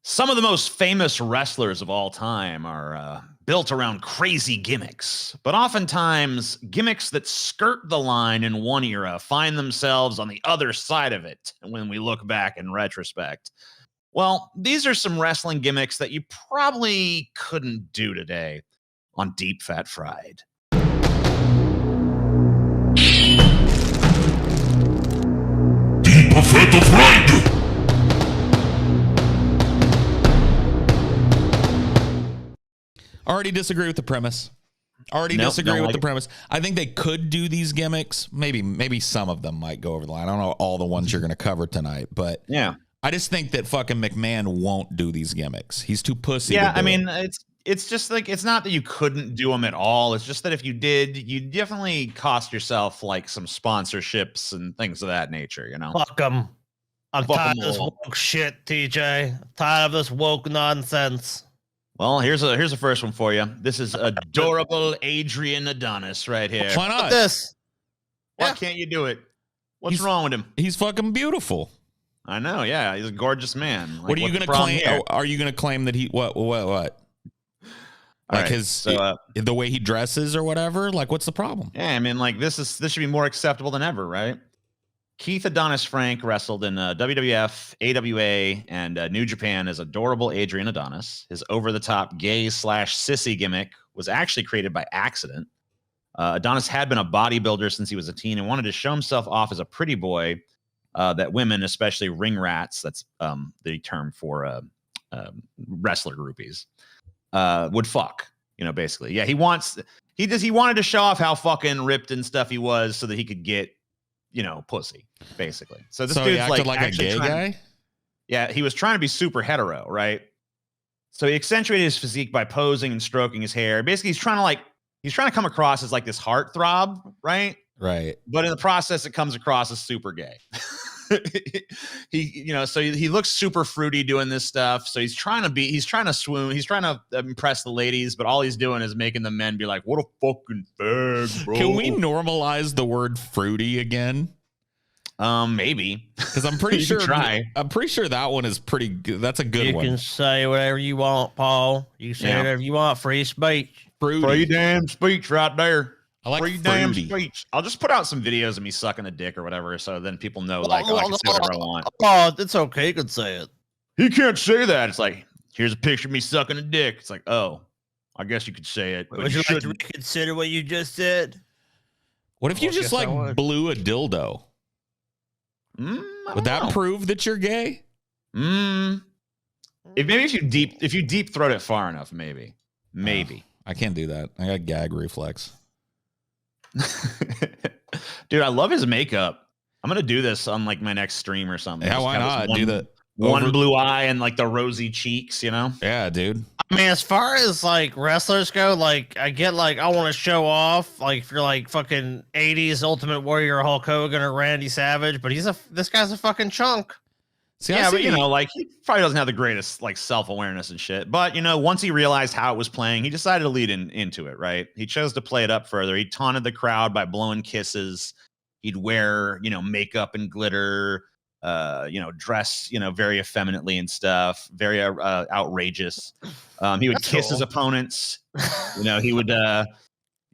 Some of the most famous wrestlers of all time are built around crazy gimmicks, but oftentimes gimmicks that skirt the line in one era find themselves on the other side of it when we look back in retrospect. Well, these are some wrestling gimmicks that you probably couldn't do today on Deep Fat Fried. Deep Fat Fried! Already disagree with the premise. Disagree with the premise. I think they could do these gimmicks. Maybe some of them might go over the line. I don't know all the ones you're going to cover tonight, but yeah, I just think that fucking McMahon won't do these gimmicks. He's too pussy. Yeah, I mean, it's just like, it's not that you couldn't do them at all. It's just that if you did, you definitely cost yourself like some sponsorships and things of that nature, you know? Fuck them. I'm tired of this woke shit, TJ. I'm tired of this woke nonsense. Well, here's a first one for you. This is adorable Adrian Adonis right here. Why not? Why can't you do it? What's wrong with him? He's fucking beautiful. I know, yeah. He's a gorgeous man. Like, what are you going to claim? Are you going to claim that he what? Like right, the way he dresses or whatever? Like, what's the problem? Yeah, I mean, like this should be more acceptable than ever, right? Keith Adonis Frank wrestled in WWF, AWA, and New Japan as adorable Adrian Adonis. His over-the-top gay/sissy gimmick was actually created by accident. Adonis had been a bodybuilder since he was a teen and wanted to show himself off as a pretty boy that women, especially ring rats, that's the term for wrestler groupies, would fuck. You know, basically, yeah. He wanted to show off how fucking ripped and stuff he was, so that he could get, you know, pussy, basically. So this dude's like a gay guy. Yeah, he was trying to be super hetero, right? So he accentuated his physique by posing and stroking his hair. Basically, he's trying to come across as like this heartthrob, right? Right. But in the process, it comes across as super gay. He looks super fruity doing this stuff. So he's trying to swoon, he's trying to impress the ladies, but all he's doing is making the men be like, what a fucking fag, bro. Can we normalize the word fruity again? Maybe. Because I'm pretty sure I'm pretty sure that one is pretty good. That's a good one. You can say whatever you want, Paul. You can say whatever you want. Free speech. Free damn speech right there. I like free damn speech. I'll just put out some videos of me sucking a dick or whatever, so then people know, like, I can say whatever I want. Oh, it's okay. You can say it. He can't say that. It's like, here's a picture of me sucking a dick. It's like, oh, I guess you could say it. Would you like to reconsider what you just said? What if you just like blew a dildo? Would that prove that you're gay? If you deep throat it far enough, maybe. I can't do that. I got gag reflex. Dude, I love his makeup. I'm gonna do this on like my next stream or something. Yeah, why not? Do the one blue eye and like the rosy cheeks, you know? Yeah, dude. I mean, as far as like wrestlers go, like I get like I want to show off, like if you're like fucking 80s Ultimate Warrior Hulk Hogan or Randy Savage, but this guy's a fucking chunk. See, yeah, but you know, like he probably doesn't have the greatest like self-awareness and shit. But you know, once he realized how it was playing, he decided to lead into it, right? He chose to play it up further. He taunted the crowd by blowing kisses. He'd wear, you know, makeup and glitter, dress, you know, very effeminately and stuff, very outrageous. He would kiss his opponents. You know, he would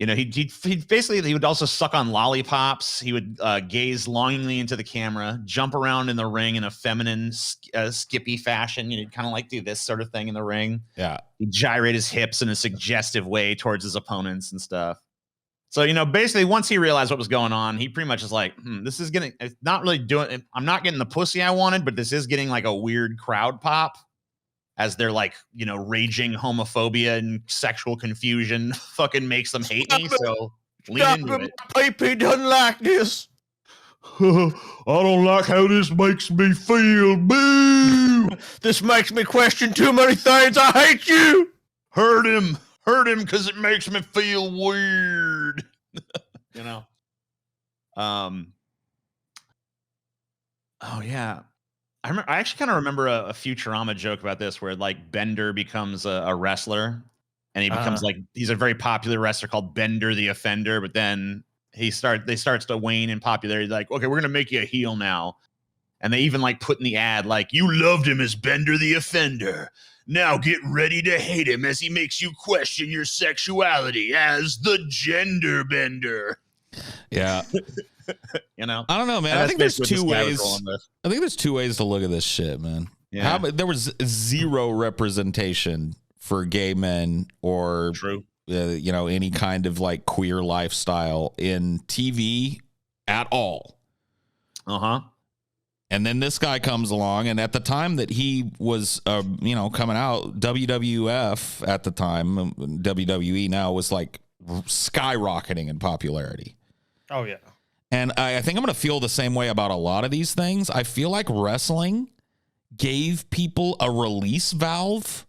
he would also suck on lollipops. He would gaze longingly into the camera, jump around in the ring in a feminine, skippy fashion. You know, he'd kind of like do this sort of thing in the ring. Yeah. He'd gyrate his hips in a suggestive way towards his opponents and stuff. So, you know, basically once he realized what was going on, he pretty much is like, it's not really doing it. I'm not getting the pussy I wanted, but this is getting like a weird crowd pop. As they're like, you know, raging homophobia and sexual confusion fucking makes them hate me. So lean into it. Pipey doesn't like this. I don't like how this makes me feel. Boo! This makes me question too many things. I hate you. Hurt him because it makes me feel weird. You know. Oh yeah. I actually kind of remember a Futurama joke about this where like Bender becomes a wrestler and he becomes like, he's a very popular wrestler called Bender the Offender, but then they starts to wane in popularity. Like, okay, we're going to make you a heel now. And they even like put in the ad, like, you loved him as Bender the Offender. Now get ready to hate him as he makes you question your sexuality as the gender bender. Yeah. You know? I don't know, man. And I think there's that's basically two what this guy ways. was going with. I think there's two ways to look at this shit, man. Yeah. There was zero representation for gay men or True. you know, any kind of like queer lifestyle in TV at all. Uh-huh. And then this guy comes along, and at the time that he was, you know, coming out, WWF at the time, WWE now was like skyrocketing in popularity. Oh yeah. And I think I'm going to feel the same way about a lot of these things. I feel like wrestling gave people a release valve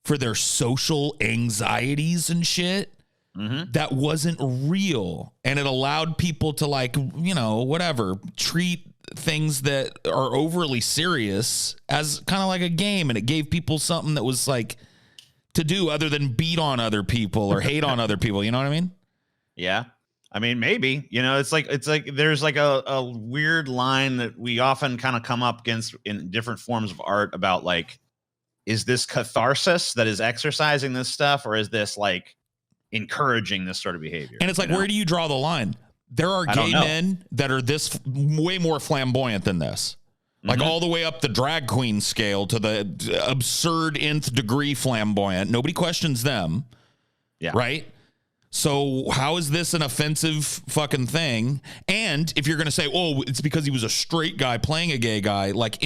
for their social anxieties and shit that wasn't real. And it allowed people to, like, you know, whatever, treat things that are overly serious as kind of like a game. And it gave people something that was like to do other than beat on other people or hate on other people. You know what I mean? Yeah. I mean, maybe, you know, it's like there's like a weird line that we often kind of come up against in different forms of art about, like, is this catharsis that is exercising this stuff, or is this like encouraging this sort of behavior? And it's like, where do you draw the line? There are gay men that are this way more flamboyant than this. Like all the way up the drag queen scale to the absurd nth degree flamboyant. Nobody questions them. Yeah. Right? So how is this an offensive fucking thing? And if you're going to say, oh, it's because he was a straight guy playing a gay guy, like,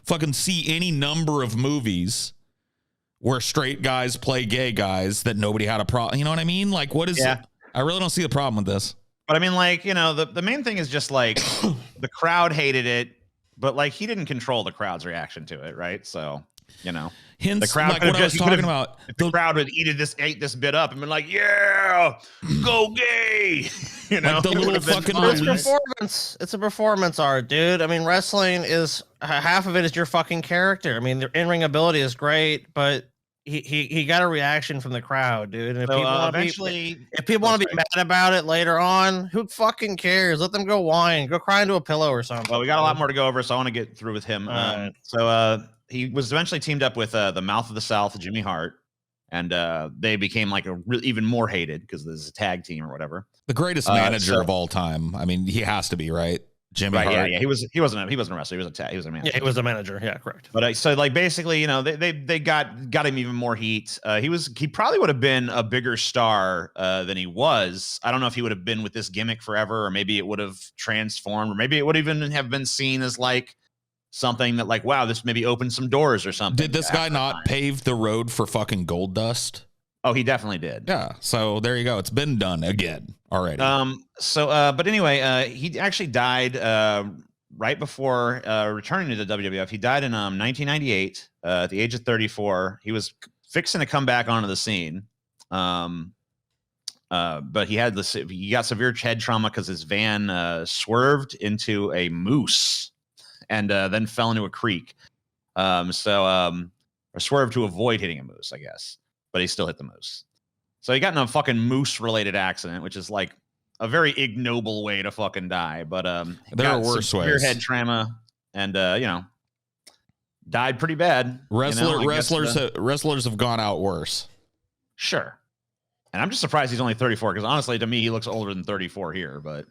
fucking see any number of movies where straight guys play gay guys that nobody had a problem. You know what I mean? Like, what is it? I really don't see the problem with this. But I mean, like, you know, the main thing is just like the crowd hated it, but like he didn't control the crowd's reaction to it, right? So, you know, hence the crowd like what I was talking about. If the crowd had ate this bit up and been like, yeah, go gay. You know, like the little fucking it's performance. It's a performance art, dude. I mean, wrestling is half of it is your fucking character. I mean, the in-ring ability is great, but he got a reaction from the crowd, dude. And if people want to be mad about it later on, who fucking cares? Let them go whine, go cry into a pillow or something. Well, we got a lot more to go over, so I want to get through with him. So he was eventually teamed up with the Mouth of the South, Jimmy Hart, and they became like even more hated because there's a tag team or whatever. The greatest manager of all time. I mean, he has to be, right? Jimmy Hart. Yeah. He wasn't a wrestler. He was a manager. Yeah, he was a manager. Yeah, correct. But so like basically, you know, they got him even more heat. He probably would have been a bigger star than he was. I don't know if he would have been with this gimmick forever, or maybe it would have transformed, or maybe it would even have been seen as like something that, like, wow, this maybe opened some doors or something. Did this guy not pave the road for fucking Gold Dust? Oh, he definitely did. Yeah. So there you go. It's been done again already. But anyway, he actually died right before returning to the WWF. He died in 1998 at the age of 34. He was fixing to come back onto the scene. But he got severe head trauma because his van swerved into a moose and then fell into a creek. Or swerved to avoid hitting a moose, I guess. But he still hit the moose. So he got in a fucking moose-related accident, which is like a very ignoble way to fucking die. But there are worse ways. Severe head trauma, and you know, died pretty bad. Wrestlers have gone out worse. Sure. And I'm just surprised he's only 34, because honestly, to me, he looks older than 34 here. But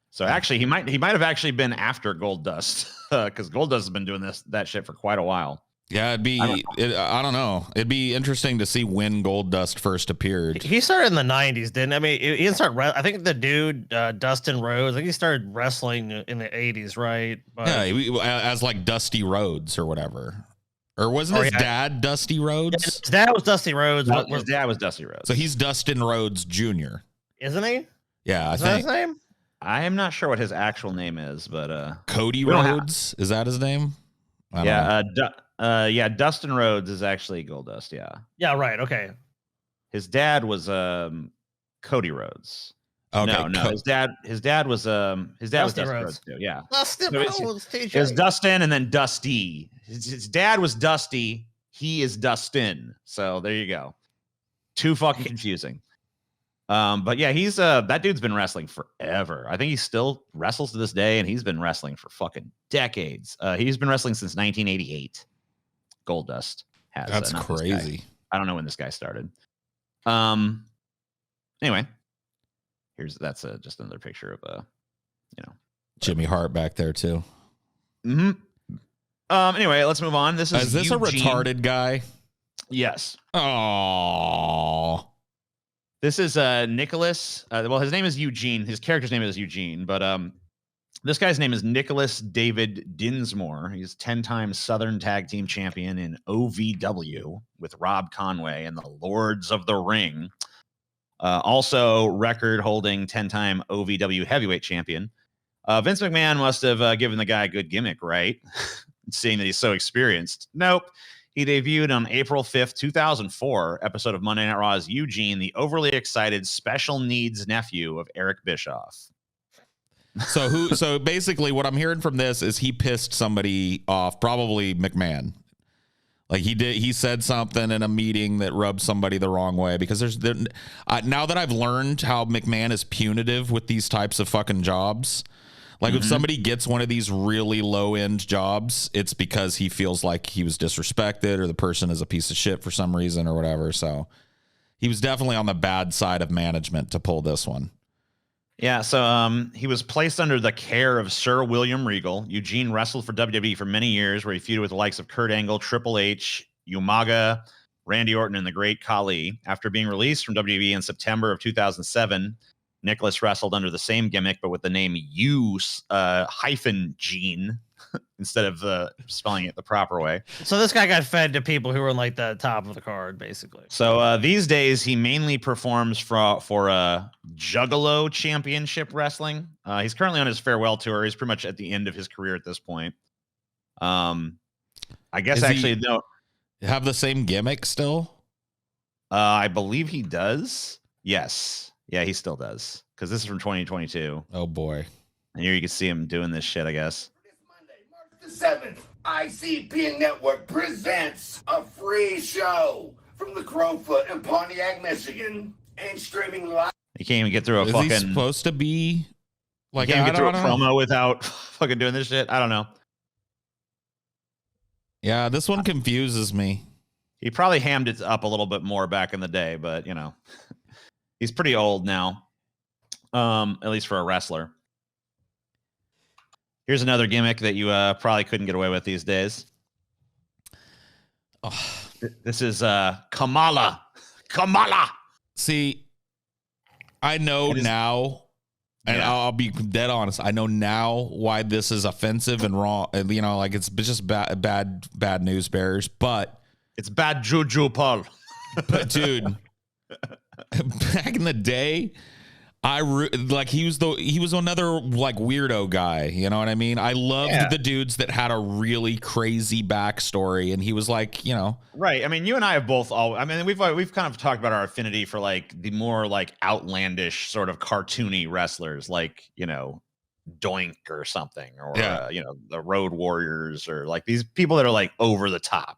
so actually, he might have actually been after Gold Dust, because Gold Dust has been doing that shit for quite a while. Yeah, I don't know. It'd be interesting to see when Gold Dust first appeared. He started in the 90s, didn't he? I mean, he didn't start. I think the dude, Dustin Rhodes, I think he started wrestling in the 80s, right? But, yeah, as like Dusty Rhodes or whatever. Or wasn't his dad Dusty Rhodes? Yeah, his dad was Dusty Rhodes. His dad was Dusty Rhodes. So he's Dustin Rhodes Jr. Isn't he? Yeah, I think. Is that his name? I am not sure what his actual name is, but Cody Rhodes, is that his name? Dustin Rhodes is actually Goldust. Yeah, right. Okay. His dad was Cody Rhodes. Okay, no, his dad was Dustin Rhodes too. Yeah, Dustin Rhodes. It was Dustin and then Dusty. His dad was Dusty. He is Dustin. So there you go. Too fucking confusing. But yeah, he's that dude's been wrestling forever. I think he still wrestles to this day, and he's been wrestling for fucking decades. He's been wrestling since 1988. Goldust has. That's not this guy. crazy. I don't know when this guy started. Anyway, that's just another picture of Jimmy Hart back there too. Anyway, let's move on. This Is this Eugene. a retarded guy? Yes. Oh. This is Nicholas. Well, his name is Eugene. His character's name is Eugene, but this guy's name is Nicholas David Dinsmore. He's 10-time Southern Tag Team Champion in OVW with Rob Conway and the Lords of the Ring. Also, record-holding 10-time OVW Heavyweight Champion. Vince McMahon must have given the guy a good gimmick, right? Seeing that he's so experienced. Nope. He debuted on April 5th, 2004, episode of Monday Night Raw as Eugene, the overly excited special needs nephew of Eric Bischoff. So basically what I'm hearing from this is he pissed somebody off, probably McMahon. Like he said something in a meeting that rubbed somebody the wrong way, because now that I've learned how McMahon is punitive with these types of fucking jobs, like if somebody gets one of these really low end jobs, it's because he feels like he was disrespected or the person is a piece of shit for some reason or whatever. So he was definitely on the bad side of management to pull this one. Yeah, so he was placed under the care of Sir William Regal. Eugene wrestled for WWE for many years, where he feuded with the likes of Kurt Angle, Triple H, Umaga, Randy Orton, and the Great Khali. After being released from WWE in September of 2007, Nicholas wrestled under the same gimmick, but with the name Gene instead of spelling it the proper way. So this guy got fed to people who were in like the top of the card, basically. So these days, he mainly performs for Juggalo Championship Wrestling. He's currently on his farewell tour. He's pretty much at the end of his career at this point. I guess no. Have the same gimmick still? I believe he does. Yes. Yeah, he still does. Because this is from 2022. Oh, boy. And here you can see him doing this shit, I guess. This Monday, March the 7th, ICP Network presents a free show from the Crowfoot in Pontiac, Michigan, and streaming live. You can't even get through a Is fucking... he supposed to be... Like, you can't even get through a promo without fucking doing this shit? I don't know. Yeah, this one confuses me. He probably hammed it up a little bit more back in the day, but, you know... He's pretty old now, at least for a wrestler. Here's another gimmick that you probably couldn't get away with these days. Oh. This is Kamala. See, I know now, and Yeah. I'll be dead honest. I know now why this is offensive and wrong. You know, like it's just bad news bearers. But it's bad juju, Paul. But dude. Back in the day, he was another like weirdo guy. You know what I mean? I loved the dudes that had a really crazy backstory, and he was like, you know, right. I mean, you and I have both. We've kind of talked about our affinity for like the more like outlandish sort of cartoony wrestlers, like Doink or something, or the Road Warriors, or like these people that are like over the top.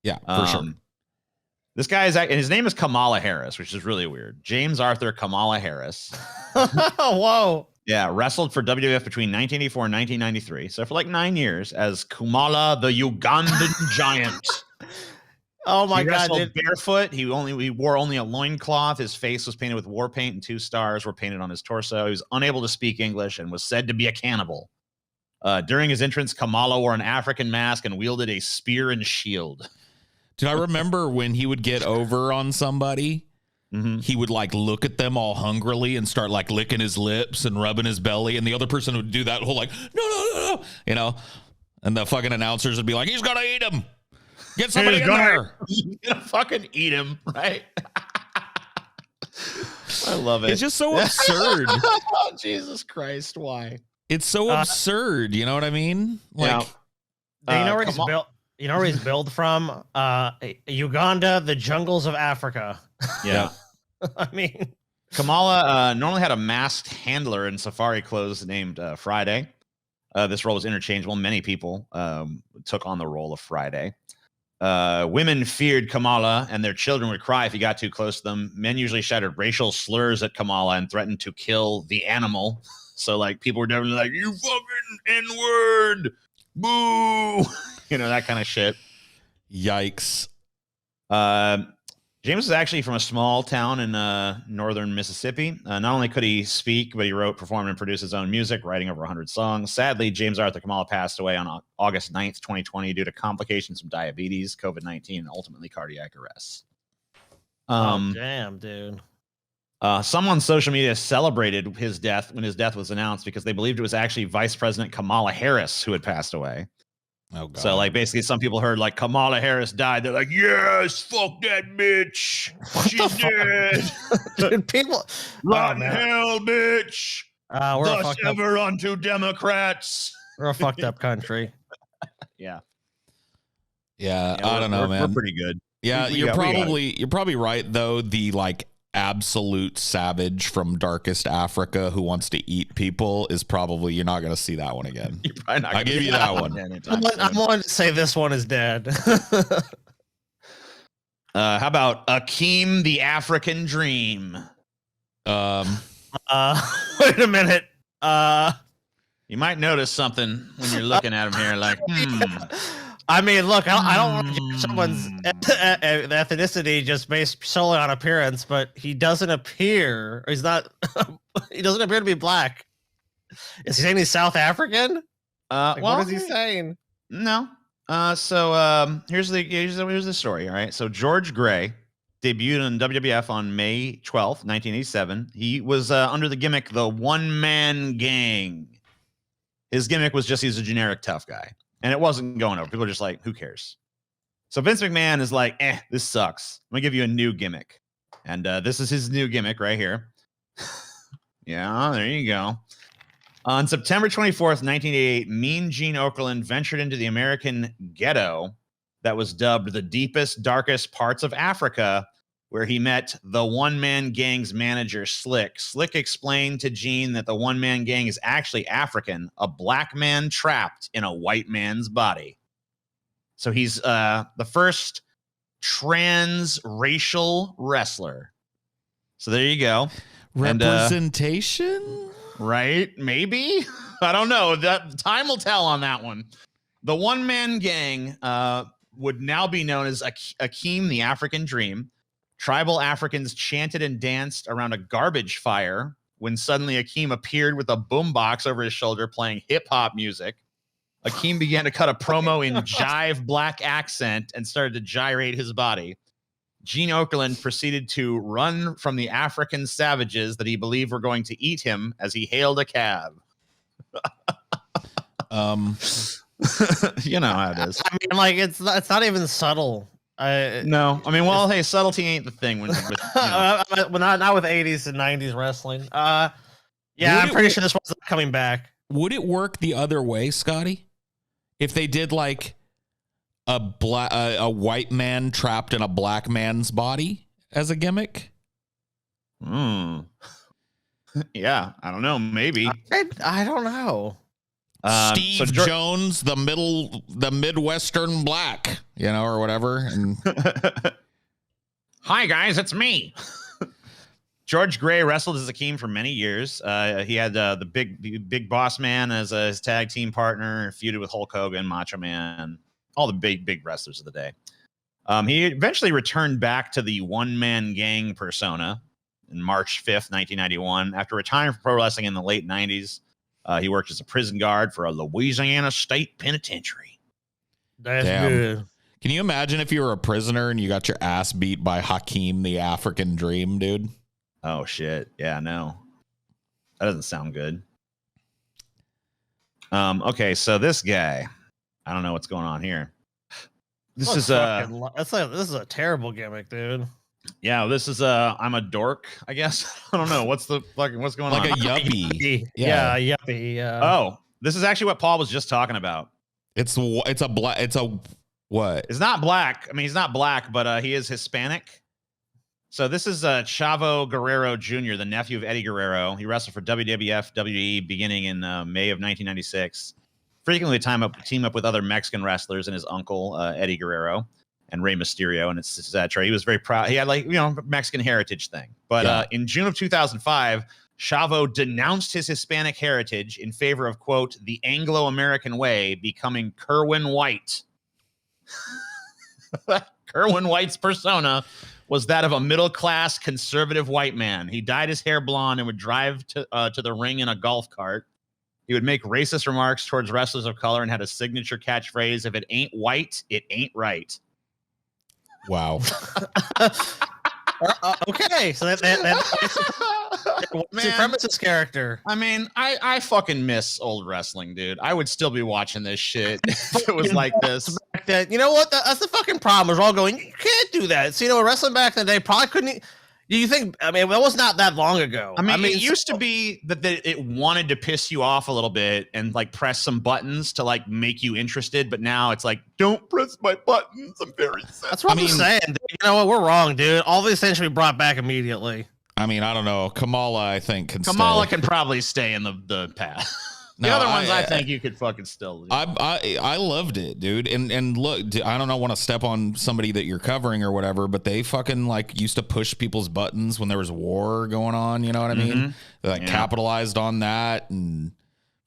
Yeah, for sure. This guy his name is Kamala Harris, which is really weird. James Arthur Kamala Harris. Whoa. Yeah, wrestled for WWF between 1984 and 1993. So for like 9 years as Kamala the Ugandan Giant. Oh my God. He wrestled barefoot. He wore only a loincloth. His face was painted with war paint, and 2 stars were painted on his torso. He was unable to speak English and was said to be a cannibal. During his entrance, Kamala wore an African mask and wielded a spear and shield. Dude, I remember when he would get over on somebody, he would like look at them all hungrily and start like licking his lips and rubbing his belly, and the other person would do that whole like no, and the fucking announcers would be like, he's gonna eat him. Get somebody in there. He's gonna fucking eat him, right? I love it. It's just so absurd. Oh, Jesus Christ, why? It's so absurd. You know what I mean? Like, you know where he's built. You know where he's billed from? Uganda, the jungles of Africa. Yeah. I mean, Kamala normally had a masked handler in safari clothes named Friday. This role was interchangeable. Many people took on the role of Friday. Women feared Kamala, and their children would cry if he got too close to them. Men usually shouted racial slurs at Kamala and threatened to kill the animal. So, like, people were definitely like, "You fucking N-word, boo," that kind of shit. Yikes. James was actually from a small town in northern Mississippi. Not only could he speak, but he wrote, performed, and produced his own music, writing over 100 songs. Sadly, James Arthur Kamala passed away on August 9th, 2020, due to complications from diabetes, COVID-19, and ultimately cardiac arrest. Damn, dude. Some on social media celebrated his death when his death was announced because they believed it was actually Vice President Kamala Harris who had passed away. Oh, God. So, like, basically, some people heard, like, Kamala Harris died. They're like, yes, fuck that bitch. She's dead. Dude, people. Rotten hell, bitch. We're Thus ever unto Democrats. We're a fucked up country. Yeah. Yeah, I don't know, man. We're pretty good. Yeah, We you're got probably right, though. The, like, absolute savage from darkest Africa who wants to eat people is probably, you're not going to see that one again. You're probably not I gonna give see you that one. I'm willing to say this one is dead. How about Akeem the African Dream? Um, Wait a minute. You might notice something when you're looking at him here, like, I mean, look, I don't want to judge someone's ethnicity just based solely on appearance, but he doesn't appear, or he's not, he doesn't appear to be black. Is he saying he's South African? What is he saying? No. So here's the story. All right. So George Gray debuted in WWF on May 12th, 1987. He was under the gimmick, the One Man Gang. His gimmick was just he's a generic tough guy. And it wasn't going over. People are just like, who cares? So Vince McMahon is like, this sucks. I'm going to give you a new gimmick. And this is his new gimmick right here. Yeah, there you go. On September 24th, 1988, Mean Gene Okerlund ventured into the American ghetto that was dubbed the deepest, darkest parts of Africa, where he met the one-man gang's manager, Slick. Slick explained to Gene that the one-man gang is actually African, a black man trapped in a white man's body. So he's the first trans-racial wrestler. So there you go. representation? Right? Maybe? I don't know. That time will tell on that one. The one-man gang would now be known as Akeem the African Dream. Tribal Africans chanted and danced around a garbage fire when suddenly Akeem appeared with a boombox over his shoulder playing hip-hop music. Akeem began to cut a promo in jive black accent and started to gyrate his body. Gene Okerlund proceeded to run from the African savages that he believed were going to eat him as he hailed a cab. You know how it is. I mean, like, it's not even subtle. No, I mean, well, hey, subtlety ain't the thing when well, not with 80s and 90s wrestling. Yeah, I'm pretty sure this one's not coming back. Would it work the other way, Scotty? If they did like a white man trapped in a black man's body as a gimmick? Yeah, I don't know. Maybe. I don't know. Steve Jones, the Midwestern black, or whatever. And hi guys, it's me. George Gray wrestled as Akeem for many years. He had the big boss man as his tag team partner, feuded with Hulk Hogan, Macho Man, all the big wrestlers of the day. He eventually returned back to the one-man gang persona in March 5th, 1991. After retiring from pro wrestling in the late 90s, he worked as a prison guard for a Louisiana state penitentiary. That's good. Can you imagine if you were a prisoner and you got your ass beat by Hakeem the African Dream, dude? Oh, shit. Yeah, no. That doesn't sound good. Okay, so this guy, I don't know what's going on here. This is a terrible gimmick, dude. Yeah, this is I'm a dork, I guess. I don't know what's going on. Like a yuppie. Yeah, yuppie. Oh, this is actually what Paul was just talking about. It's a what? It's not black. I mean, he's not black, but he is Hispanic. So this is Chavo Guerrero Jr., the nephew of Eddie Guerrero. He wrestled for WWF, WWE beginning in May of 1996. Frequently team up with other Mexican wrestlers and his uncle, Eddie Guerrero. and Rey Mysterio, and it's etc. He was very proud. He had like, Mexican heritage thing. But in June of 2005, Chavo denounced his Hispanic heritage in favor of, quote, the Anglo-American way, becoming Kerwin White. Kerwin White's persona was that of a middle-class conservative white man. He dyed his hair blonde and would drive to the ring in a golf cart. He would make racist remarks towards wrestlers of color and had a signature catchphrase, if it ain't white, it ain't right. Wow. Okay, so that supremacist character. I mean, I fucking miss old wrestling, dude. I would still be watching this shit if it was like this. You know what? That's the fucking problem. We're all going, you can't do that. So, wrestling back in the day probably couldn't. Do you think? I mean, that was not that long ago. I mean, it used to be that it wanted to piss you off a little bit and like press some buttons to like make you interested. But now it's like, don't press my buttons. I'm very sad. That's what I'm saying. Dude. You know what? We're wrong, dude. All these things should be brought back immediately. I mean, I don't know. Kamala, I think, can Kamala stay. can probably stay in the path. The No, other ones, I think you could fucking still. I loved it, dude. And look, I don't want to step on somebody that you're covering or whatever, but they fucking like used to push people's buttons when there was war going on. You know what I mean? They like capitalized on that and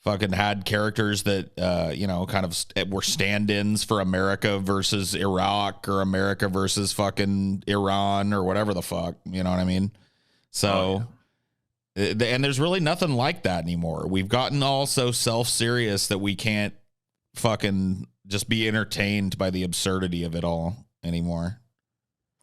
fucking had characters that kind of were stand-ins for America versus Iraq or America versus fucking Iran or whatever the fuck. You know what I mean? So. And there's really nothing like that anymore. We've gotten all so self-serious that we can't fucking just be entertained by the absurdity of it all anymore.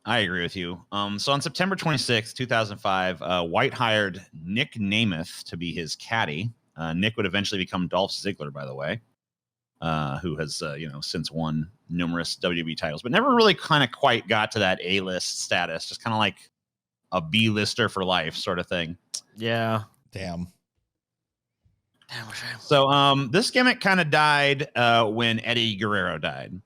I agree with you. So on September 26th, 2005, White hired Nick Namath to be his caddy. Nick would eventually become Dolph Ziggler, by the way, who has, since won numerous WWE titles, but never really kind of quite got to that A-list status, just kind of like a B-lister for life sort of thing. Yeah. Damn. So this gimmick kind of died when Eddie Guerrero died.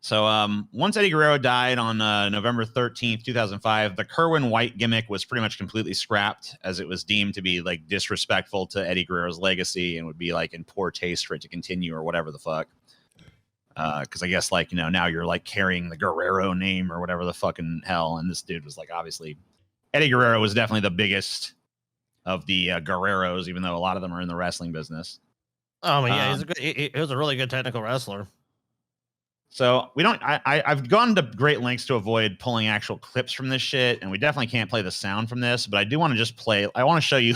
So once Eddie Guerrero died on November 13th, 2005, the Kerwin White gimmick was pretty much completely scrapped, as it was deemed to be like disrespectful to Eddie Guerrero's legacy and would be like in poor taste for it to continue or whatever the fuck. Because I guess like, now you're like carrying the Guerrero name or whatever the fucking hell. And this dude was like, obviously, Eddie Guerrero was definitely the biggest of the Guerreros, even though a lot of them are in the wrestling business. Oh, yeah, he was a really good technical wrestler. So I've gone to great lengths to avoid pulling actual clips from this shit, and we definitely can't play the sound from this, but I do want to just play. I want to show you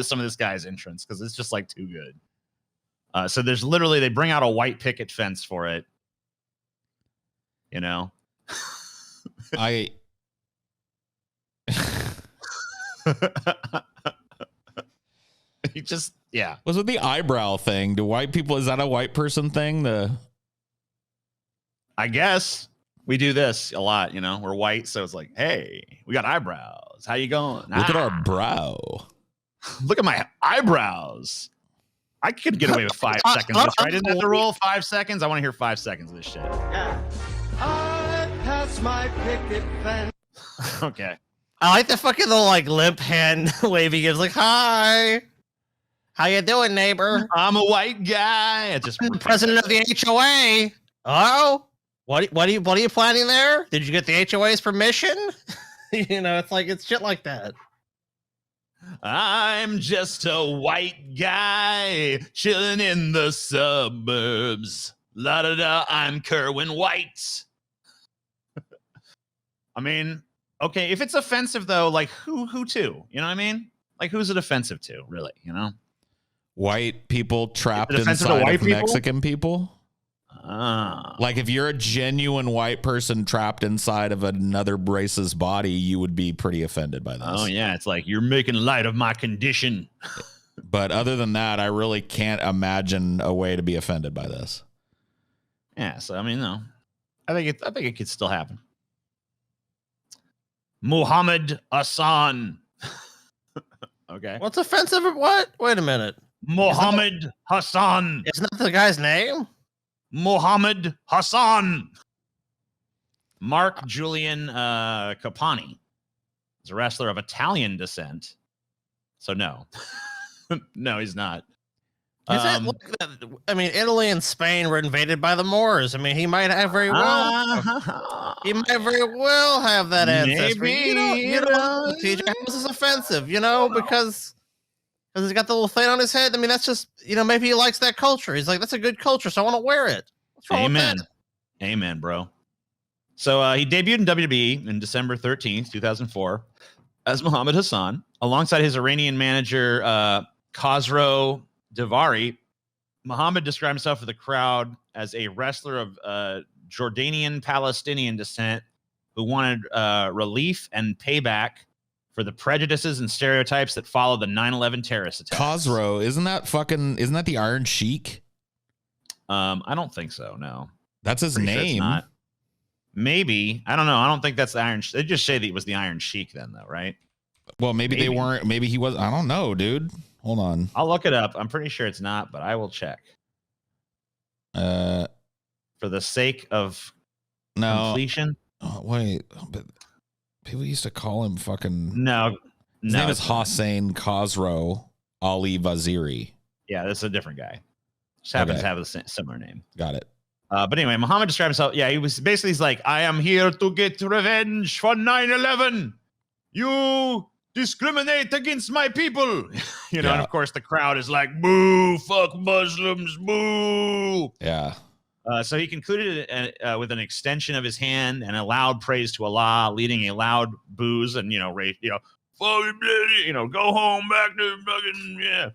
some of this guy's entrance because it's just like too good. So there's literally, they bring out a white picket fence for it. He just, yeah. Was it the eyebrow thing? Do white people, is that a white person thing? I guess we do this a lot, we're white. So it's like, hey, we got eyebrows. How you going? Look at our brow. Look at my eyebrows. I could get away with 5 seconds of this, right? Isn't that the rule? 5 seconds? I want to hear 5 seconds of this shit. Yeah. I pass my picket fence. Okay. I like the fucking little like limp hand wave he gives, like, hi. How you doing, neighbor? I'm a white guy. It's just president of the HOA. Oh, what are you planning there? Did you get the HOA's permission? It's like, it's shit like that. I'm just a white guy chilling in the suburbs. La da da, I'm Kerwin White. I mean, okay, if it's offensive though, like who to? You know what I mean? Like who's it offensive to, really? White people trapped inside of Mexican people? Like if you're a genuine white person trapped inside of another race's body, you would be pretty offended by this. Oh yeah, it's like you're making light of my condition. But other than that, I really can't imagine a way to be offended by this. Yeah, so I mean, no, I think it could still happen. Muhammad Hassan. Okay. What's offensive? What? Wait a minute. Muhammad Hassan. Isn't that the guy's name? Muhammad Hassan. Mark Julian Capani is a wrestler of Italian descent. So no. No, he's not. I mean, Italy and Spain were invaded by the Moors. I mean, he might have very well. He might very well have that ancestry. You know, TJ, how is this offensive? You know, because he's got the little thing on his head. I mean, that's just, you know, maybe he likes that culture. He's like, that's a good culture, so I want to wear it. What's wrong with that? Amen, bro. So he debuted in WWE in December 13th, 2004, as Muhammad Hassan, alongside his Iranian manager, Khosrow Davari. Muhammad described himself to the crowd as a wrestler of Jordanian Palestinian descent who wanted relief and payback for the prejudices and stereotypes that followed the 9/11 terrorist attacks. Khosrow, isn't that the Iron Sheik? I don't think so. No, that's his name. Sure maybe, I don't know. I don't think that's the Iron. They just say that it was the Iron Sheik then, though, right? Well, maybe they weren't. Maybe he was. I don't know, dude. Hold on. I'll look it up. I'm pretty sure it's not, but I will check. For the sake of completion. Oh, wait, but people used to call him fucking. No, his name is Hossein Khosrow Ali Vaziri. Yeah, that's a different guy. Just happens to have a similar name. Got it. But anyway, Muhammad described himself. Yeah, he's like, I am here to get revenge for 9/11. You discriminate against my people. And of course the crowd is like, boo, fuck Muslims, boo. Yeah. So he concluded with an extension of his hand and a loud praise to Allah, leading a loud boos and, go home back to fucking, yeah.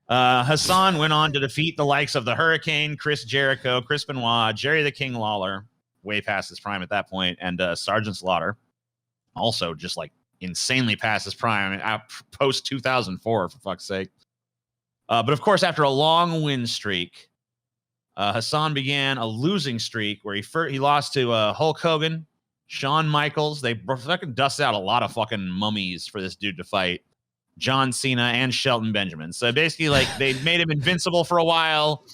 Hassan went on to defeat the likes of the Hurricane, Chris Jericho, Chris Benoit, Jerry the King Lawler, way past his prime at that point, and Sergeant Slaughter, also just like insanely past his prime. I mean, post 2004, for fuck's sake. But of course, after a long win streak, Hassan began a losing streak where he lost to Hulk Hogan, Shawn Michaels. They fucking dusted out a lot of fucking mummies for this dude to fight. John Cena and Shelton Benjamin. So basically, like, they made him invincible for a while.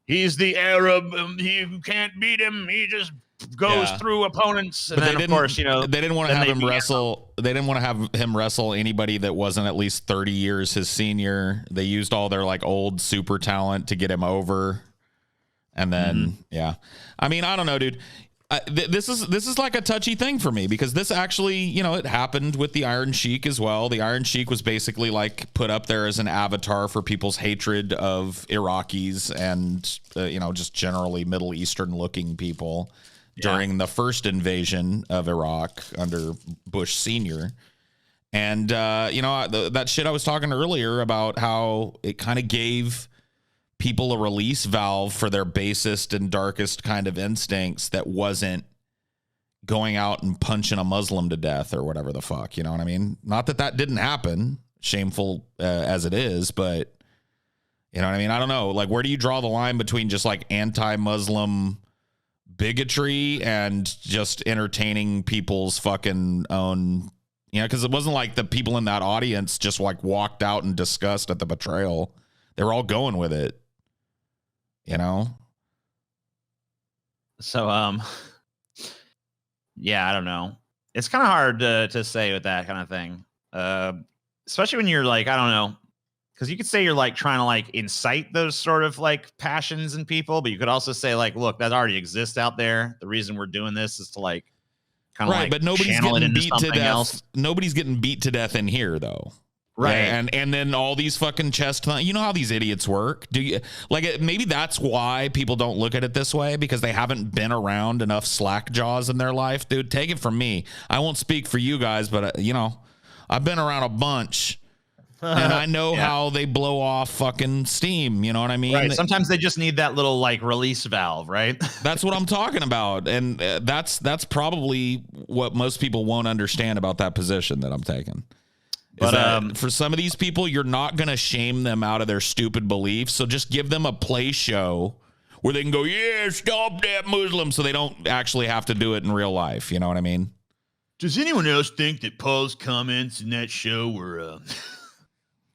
He's the Arab. You can't beat him. He just goes through opponents. And then, of course, they didn't want to have him wrestle. They didn't want to have him wrestle anybody that wasn't at least 30 years his senior. They used all their like old super talent to get him over. And then, I mean, I don't know, dude. This is like a touchy thing for me because this actually, it happened with the Iron Sheik as well. The Iron Sheik was basically like put up there as an avatar for people's hatred of Iraqis and, just generally Middle Eastern looking people during the first invasion of Iraq under Bush Sr. And, that shit I was talking earlier about how it kind of gave people a release valve for their basest and darkest kind of instincts that wasn't going out and punching a Muslim to death or whatever the fuck, you know what I mean? Not that didn't happen, shameful as it is, but you know what I mean? I don't know. Like, where do you draw the line between just like anti-Muslim bigotry and just entertaining people's fucking own, because it wasn't like the people in that audience just like walked out in disgust at the betrayal. They were all going with it. So, I don't know. It's kind of hard to say with that kind of thing. Especially when you're like, I don't know, because you could say you're like trying to like incite those sort of like passions in people, but you could also say like, look, that already exists out there. The reason we're doing this is to like kind of like but nobody's getting beat to death. Else. Nobody's getting beat to death in here though. Right. And then all these fucking chest, you know how these idiots work? Do you like maybe that's why people don't look at it this way because they haven't been around enough slack jaws in their life. Dude, take it from me. I won't speak for you guys, but I've been around a bunch and I know how they blow off fucking steam. You know what I mean? Right. Sometimes they just need that little like release valve, right? That's what I'm talking about. And that's probably what most people won't understand about that position that I'm taking. But for some of these people, you're not going to shame them out of their stupid beliefs. So just give them a play show where they can go, yeah, stop that Muslim. So they don't actually have to do it in real life. You know what I mean? Does anyone else think that Paul's comments in that show were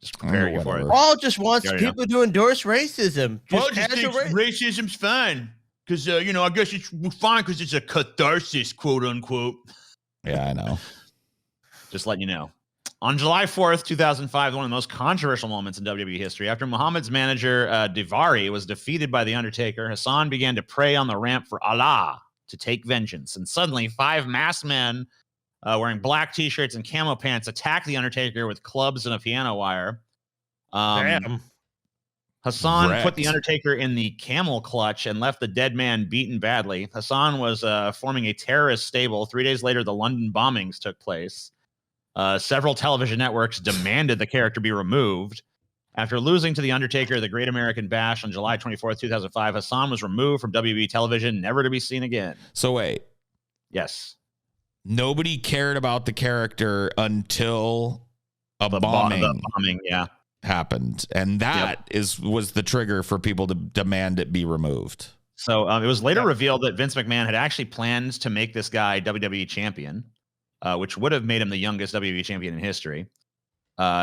just preparing you for it? Paul just wants people to endorse racism. Paul just thinks racism's fine. Because, I guess it's fine because it's a catharsis, quote unquote. Yeah, I know. Just letting you know. On July 4th, 2005, one of the most controversial moments in WWE history, after Muhammad's manager, Daivari, was defeated by The Undertaker, Hassan began to pray on the ramp for Allah to take vengeance. And suddenly, 5 masked men wearing black T-shirts and camo pants attacked The Undertaker with clubs and a piano wire. Damn. Hassan Wrecked. put The Undertaker in the camel clutch and left the dead man beaten badly. Hassan was forming a terrorist stable. 3 days later, the London bombings took place. Several television networks demanded the character be removed. After losing to The Undertaker, the Great American Bash on July 24th, 2005, Hassan was removed from WWE television, never to be seen again. So wait, Yes. nobody cared about the character until a The bombing bombing, yeah. happened, and that was the trigger for people to demand it be removed. So it was later revealed that Vince McMahon had actually planned to make this guy WWE champion, which would have made him the youngest WWE champion in history.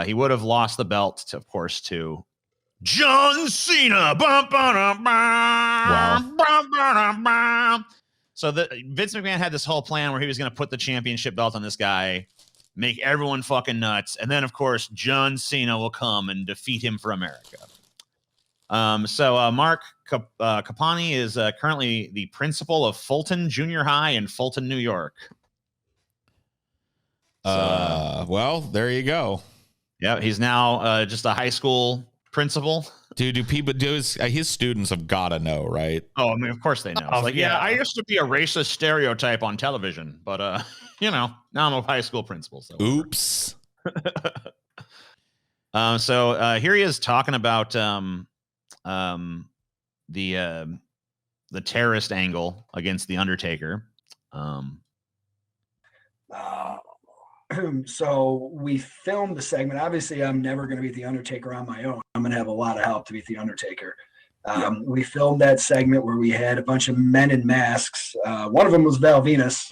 He would have lost the belt, of course, to John Cena. Wow. So Vince McMahon had this whole plan where he was going to put the championship belt on this guy, make everyone fucking nuts, and then, of course, John Cena will come and defeat him for America. So Mark Capani is currently the principal of Fulton Junior High in Fulton, New York. Well, there you go. Yeah, he's now just a high school principal. Dude, do people do his students have got to know, right? Oh, I mean, of course they know. It's like, yeah, I used to be a racist stereotype on television, but now I'm a high school principal. So Oops. So here he is talking about the terrorist angle against the Undertaker. So we filmed the segment. Obviously, I'm never going to beat the Undertaker on my own. I'm going to have a lot of help to beat the Undertaker. We filmed that segment where we had a bunch of men in masks. One of them was Val Venus.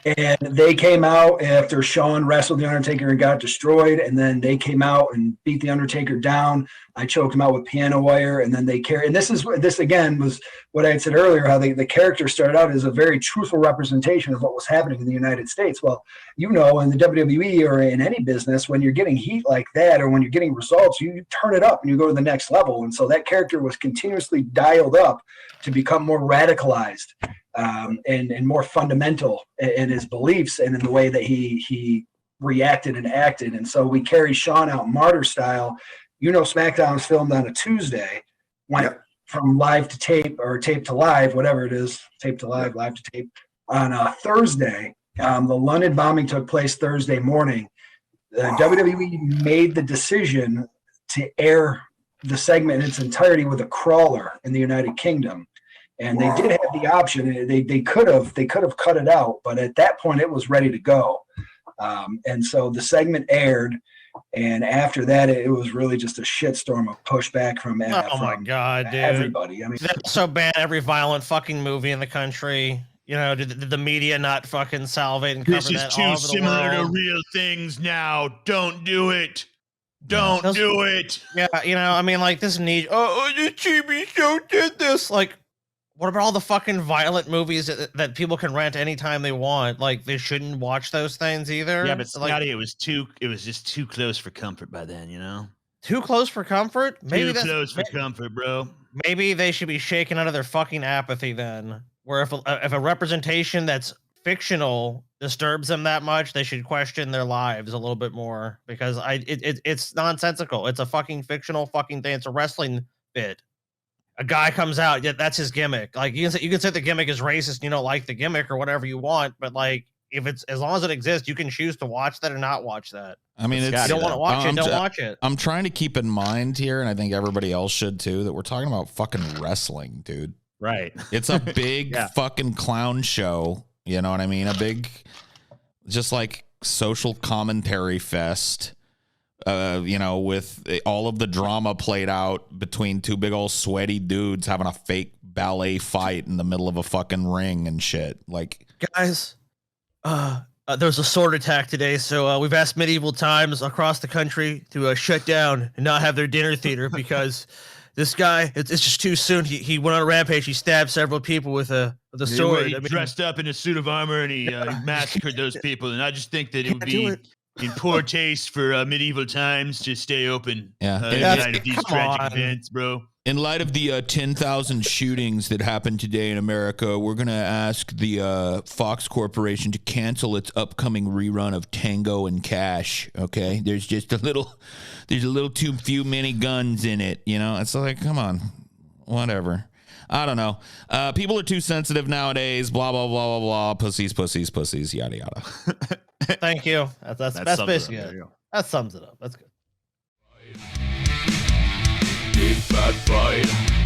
And they came out after Shawn wrestled the Undertaker and got destroyed, and then they came out and beat the Undertaker down. I choked him out with piano wire, and then they carried. And this again was what I had said earlier, how the character started out as a very truthful representation of what was happening in the United States. Well, in the WWE or in any business, when you're getting heat like that, or when you're getting results, you turn it up and you go to the next level. And so that character was continuously dialed up to become more radicalized. And more fundamental in his beliefs and in the way that he reacted and acted. And so we carry Shawn out martyr style. SmackDown was filmed on a Tuesday, went from live to tape or tape to live, whatever it is, tape to live, live to tape, on a Thursday. The London bombing took place Thursday morning. WWE made the decision to air the segment in its entirety with a crawler in the United Kingdom. And they did have the option. They could have cut it out, but at that point it was ready to go. And so the segment aired, and after that it was really just a shitstorm of pushback from my god, dude! Everybody. I mean, that's so bad. Every violent fucking movie in the country. Did the media not fucking salivate and cover This is that too all over similar the to world? real things now. Don't do it. Don't do it. Yeah, this need. The TV show did this. Like, what about all the fucking violent movies that people can rent anytime they want? Like, they shouldn't watch those things either. Yeah, but Scotty, like, it was just too close for comfort by then, too close for comfort. Maybe Too that's close for comfort, bro. Maybe they should be shaken out of their fucking apathy then. Where if a representation that's fictional disturbs them that much, they should question their lives a little bit more, because it's nonsensical. It's a fucking fictional fucking thing. It's a wrestling bit. A guy comes out, that's his gimmick. Like, you can say the gimmick is racist and you don't like the gimmick or whatever you want, but like, if it's, as long as it exists, you can choose to watch that or not watch that. I mean, You don't want to watch it, don't watch it. I'm trying to keep in mind here, and I think everybody else should too, that we're talking about fucking wrestling, dude. Right. It's a big fucking clown show. You know what I mean? A big, just like social commentary fest. With all of the drama played out between two big old sweaty dudes having a fake ballet fight in the middle of a fucking ring and shit. Like, guys, there's a sword attack today, so we've asked Medieval Times across the country to shut down and not have their dinner theater because this guy, it's just too soon. He went on a rampage. He stabbed several people with a sword. He dressed up in a suit of armor and he massacred those people. And I just think that it would be in poor taste for medieval times to stay open. Yeah. In light of these tragic events, bro. In light of the 10,000 shootings that happened today in America, we're going to ask the Fox Corporation to cancel its upcoming rerun of Tango and Cash, okay? There's a little too few many guns in it, you know? It's like, come on, whatever. I don't know. People are too sensitive nowadays, blah, blah, blah, blah, blah, pussies, yada, yada. Thank you. That's basically it. That sums it up. That's good. Big bad fight.